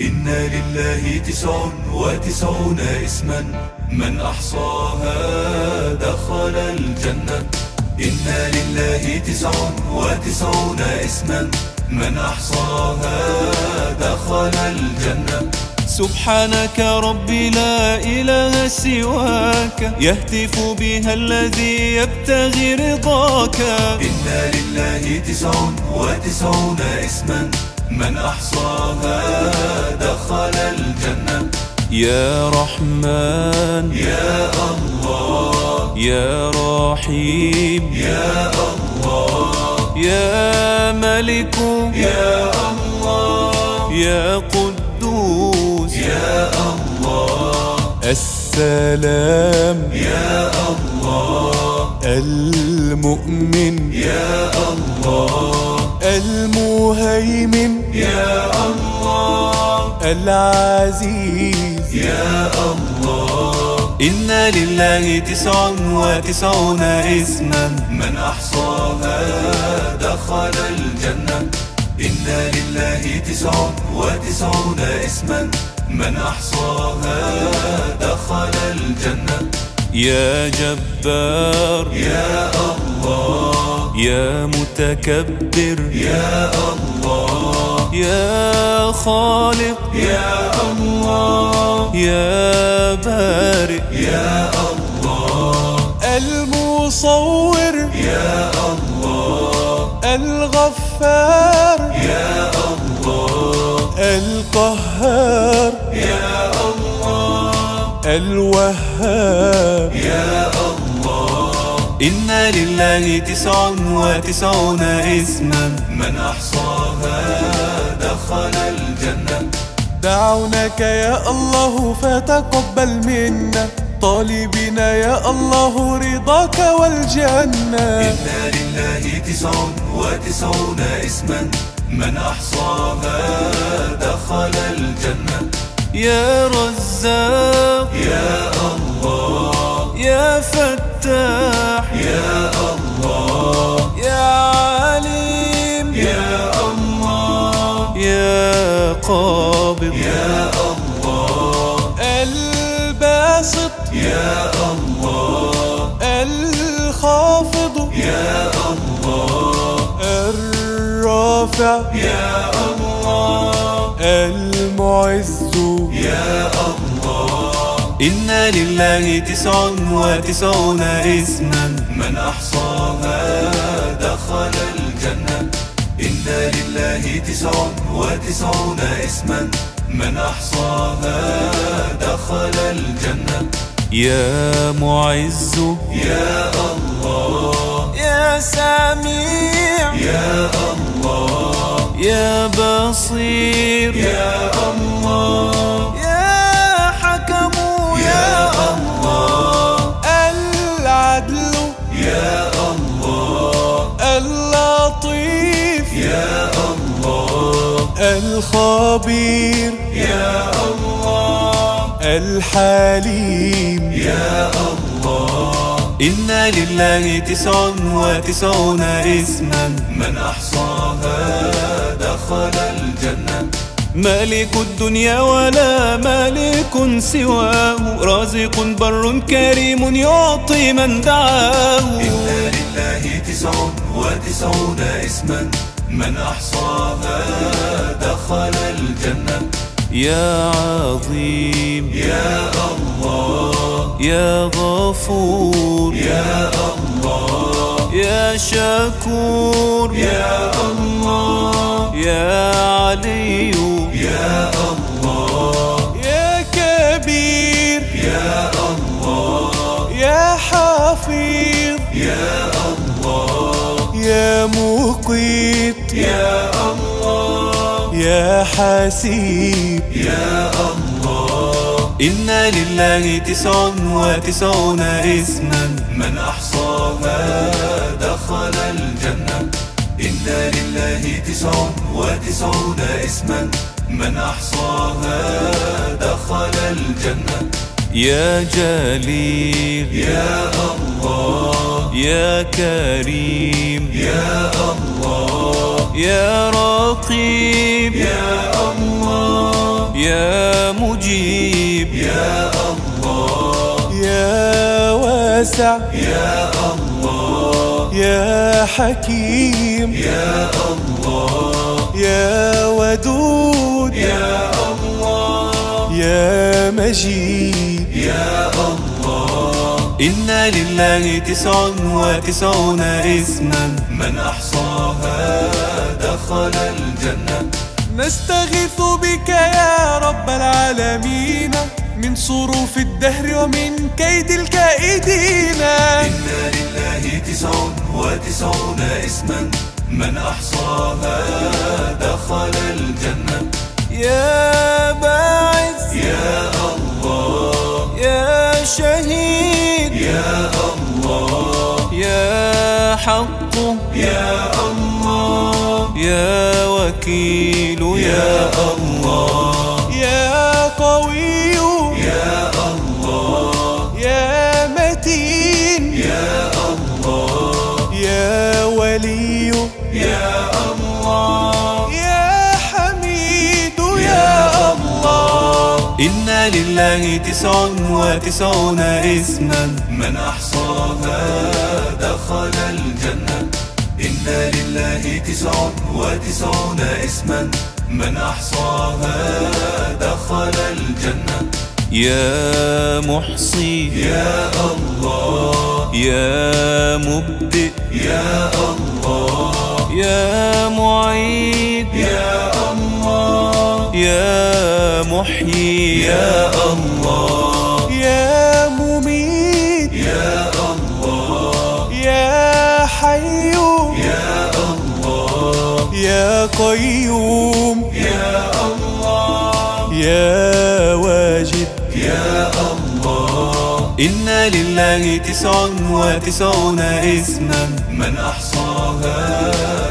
إن لله 99 اسما من أحصاها دخل الجنة. إن لله 99 اسما من أحصاها دخل الجنة. سبحانك ربي لا إله سواك، يهتف بها الذي يبتغي رضاك. إن لله 99 اسما من أحصاها دخل الجنة. يا رحمن يا الله، يا رحيم يا الله، يا ملك يا الله، يا قدوس يا الله، السلام يا الله، المؤمن يا الله، المهيمن يا الله، العزيز يا الله. إن لله 99 اسما من أحصاها دخل الجنة. إن لله 99 اسما من أحصاها دخل الجنة. يا جبار يا الله، يا متكبر يا الله، يا خالق يا الله، يا بارئ يا الله، المصور يا الله، الغفار يا الله، القهار يا الله، الوهاب. يا الله. إن لله 99 اسما من أحصاها دخل الجنة. دعوناك يا الله فتقبل منا، طالبين يا الله رضاك والجنة. إن لله 99 اسما من أحصاها دخل الجنة. يا رزاق يا الله، يا فتاح يا الله، يا عليم يا الله، يا قابض يا الله، الباسط يا الله، الخافض يا الله، الرافع يا الله، المعز يا الله. إن لله 99 اسما من أحصاها دخل الجنة. إن لله 99 اسما من أحصاها دخل الجنة. يا معز يا الله، يا سميع يا الله، يا بصير يا الله، يا حكم يا الله، العدل يا الله، اللطيف يا الله، الخبير يا الله، الحليم. يا الله. إن لله 99 اسما من أحصاها دخل الجنة. مالك الدنيا ولا مالك سواه، رازق بر كريم يعطي من دعاه. إن لله 99 اسما من أحصاها دخل الجنة. يا عظيم يا الله، يا غفور يا الله، يا شكور يا الله، يا علي يا الله، يا كبير يا الله، يا حفيظ يا الله، يا مقيت يا الله، يا حسيب. يا الله. إن لله 99 اسما من أحصاها دخل الجنة. إن لله 99 اسما من أحصاها دخل الجنة. يا جليل يا الله، يا كريم يا الله، يا رقيب يا الله، يا مجيب يا الله يا واسع يا الله يا حكيم يا الله يا ودود يا الله يا مجيد يا الله إن لله 99 اسما من أحصاها دخل الجنة. نستغيث بك يا رب العالمين من صروف الدهر ومن كيد الكائدين. إن لله 99 اسما من أحصاها دخل الجنة. يا باعث يا الله يا شهيد يا الله يا حق يا الله يا وكيل يا الله يا قوي يا الله يا متين يا الله يا ولي يا الله يا حميد يا الله. إن لله 99 اسما من أحصاها دخل الجنة. إن لله 99 اسما من أحصاها دخل الجنة. يا محصي يا الله يا مبدئ يا الله يا معيد يا الله يا محيي يا الله يا مميت يا الله يا حي يا الله يا قيوم يا الله يا واجد يا الله. إن لله 99 اسما من أحصاها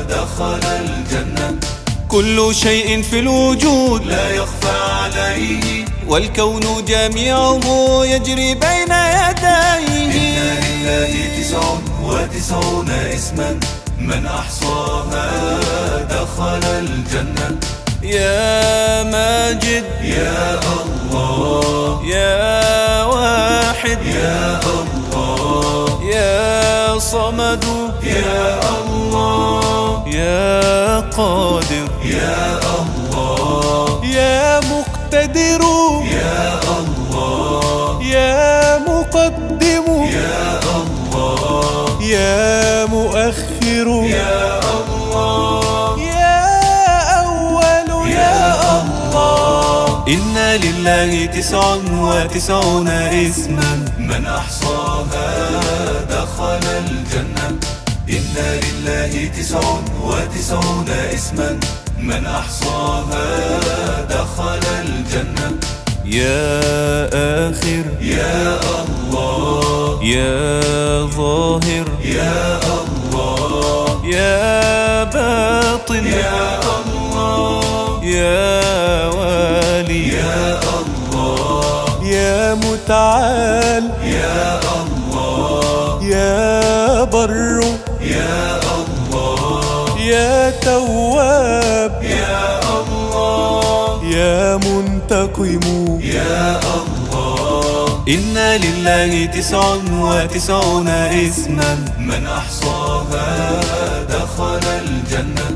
دخل الجنة. كل شيء في الوجود لا يخفى عليه والكون جميعه يجري بين يديه. إن لله 99 اسما من أحصاها دخل الجنة. يا ماجد يا الله يا واحد يا الله يا صمد يا الله يا قادر يا الله يا مقتدر يا الله يا مقدم يا الله يا مؤخر يا الله يا أول يا الله. إن لله 99 اسما من أحصاها دخل الجنة. إن لله 99 اسما من أحصاها دخل الجنة. يا آخر يا الله يا ظاهر يا الله يا باطن يا الله يا والي يا الله يا متعال يا الله يا بر يا الله يا تواب يا الله يا منتقم يا الله. إن لله 99 اسما من أحصاها دخل الجنة.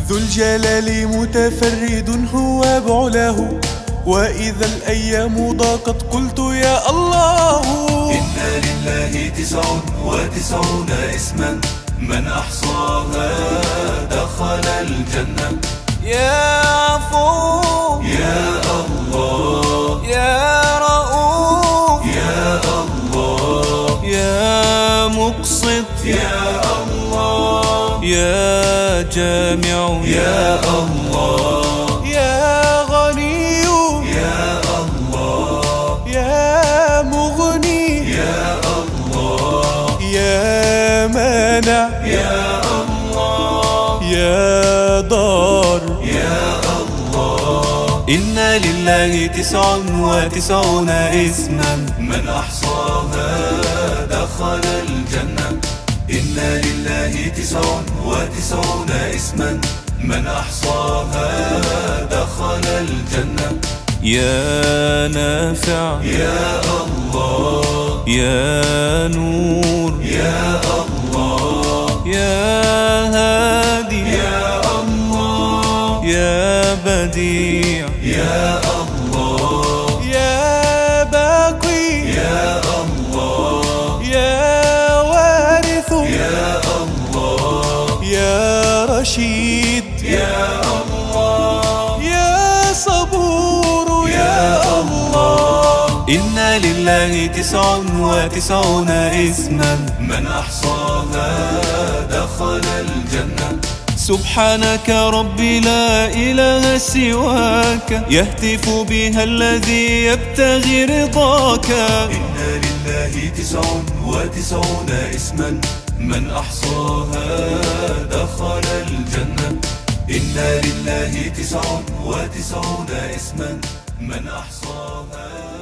ذو الجلال متفرد هو بعلاه وإذا الأيام ضاقت قلت يا الله. إن لله 99 اسما من أحصاها دخل الجنة. يا عفو يا الله يا رؤوف يا الله يا مقسط يا الله يا جامع يا الله يا غني يا الله يا مغني يا الله يا مانع يا الله يا ضار يا الله. إن لله 99 اسما من أحصاها دخل الجنة. إن لله 99 اسما من أحصاها دخل الجنة. يا نافع يا الله يا نور يا الله يا هادي يا الله يا بديع يا الله يا باقي يا الله يا وارث يا الله يا رشيد يا الله يا صبور يا الله إن لله 99 اسما من أحصاها دخل الجنة سبحانك ربي لا إله سواك يهتف بها الذي يبتغي رضاك إن لله 99 اسما من أحصاها دخل الجنة إن لله 99 اسما من أحصاها